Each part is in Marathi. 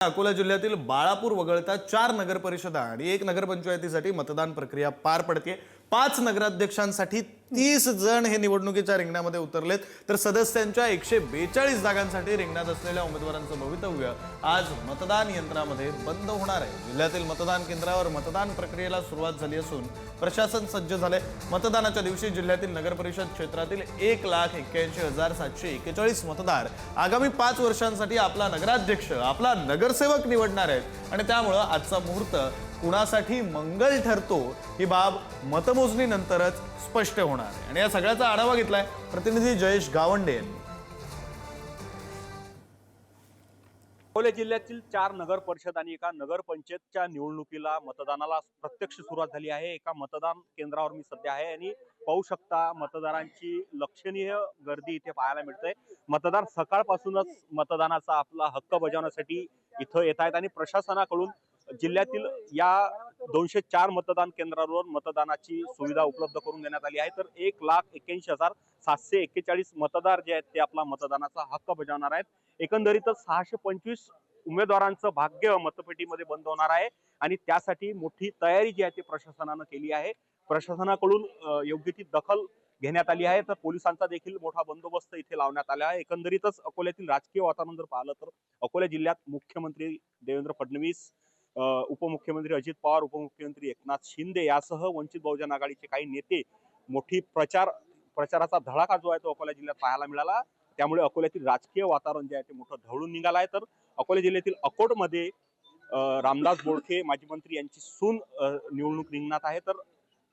अकोला जिल्ह्यातील बाळापूर वगळता 4 नगरपरिषदा आणि 1 नगरपंचायतीसाठी मतदान प्रक्रिया पार पडते। 5 नगराध्यक्षांसाठी 30 जण हे निवडणुकीच्या रिंगणामध्ये उतरलेत, तर सदस्यांच्या 142 जागांसाठी रिंगणात असलेल्या उमेदवारांचं भवितव्य आज मतदान यंत्रामध्ये बंद होणार आहे। जिल्ह्यातील मतदान केंद्रावर मतदान प्रक्रियेला सुरुवात झाली असून प्रशासन सज्ज झाले। मतदानाच्या दिवशी जिल्ह्यातील नगरपरिषद क्षेत्रातील 1,81,741 मतदार आगामी 5 वर्षांसाठी आपला नगराध्यक्ष, आपला नगरसेवक निवडणार आहेत आणि त्यामुळे आजचा मुहूर्त कुणासाठी मंगल ठरतो ही बाब मतमोजणीनंतरच स्पष्ट होणार आहे। आणि या सगळ्याचा आढावा घेतलाय प्रतिनिधी जयेश गावंडे यांनी। अकोला जिल्ह्यातील 4 नगर परिषद आणि एका नगरपंचायतच्या निवडणुकीला मतदानाला प्रत्यक्ष सुरुवात झाली आहे। एका मतदान केंद्रावर मी सध्या आहे आणि पाहू शकता मतदारांची लक्षणीय गर्दी इथे पाहायला मिळते। मतदार सकाळपासूनच मतदानाचा आपला हक्क बजावण्यासाठी इथं येत आहेत आणि प्रशासनाकडून जिल्ह्यातील या 204 मतदान केंद्रांवर मतदानाची सुविधा उपलब्ध करून देण्यात आली आहे। तर 1,81,741 मतदार जे आहेत ते आपला मतदानाचा हक्क बजावणार आहेत। एकंदरीतच 625 उमेदवारांचं भाग्य मतपेटीमध्ये बंद होणार आहे आणि त्यासाठी मोठी तयारी जी आहे ती प्रशासनानं केली आहे। प्रशासनाकडून योग्य ती दखल घेण्यात आली आहे, तर पोलिसांचा देखील मोठा बंदोबस्त इथे लावण्यात आला आहे। एकंदरीतच अकोल्यातील राजकीय वातावरण जर पाहिलं तर अकोला जिल्ह्यात मुख्यमंत्री देवेंद्र फडणवीस, उपमुख्यमंत्री अजित पवार, उपमुख्यमंत्री एकनाथ शिंदे यासह वंचित बहुजन आघाडीचे काही नेते मोठी प्रचाराचा धडाका जो आहे तो अकोला जिल्ह्यात पाहायला मिळाला। त्यामुळे अकोल्यातील राजकीय वातावरण जे आहे ते मोठं ढवळून निघालं आहे। तर अकोला जिल्ह्यातील अकोटमध्ये रामदास बोडखे माजी मंत्री यांची सून निवडणूक रिंगणात आहे, तर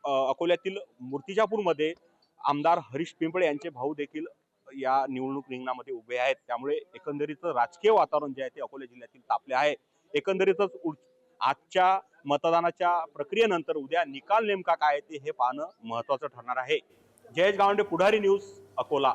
अकोल्यातील मूर्तिजापूरमध्ये आमदार हरीश पिंपळे यांचे भाऊ देखील या निवडणूक रिंगणामध्ये उभे आहेत। त्यामुळे एकंदरीत राजकीय वातावरण जे आहे ते अकोला जिल्ह्यातील तापले आहे। एकंदरीतच आजच्या मतदानाच्या प्रक्रियेनंतर उद्या निकाल नेमका काय ते हे पाहणं महत्त्वाचं ठरणार आहे। जयेश गावंडे, पुढारी न्यूज, अकोला।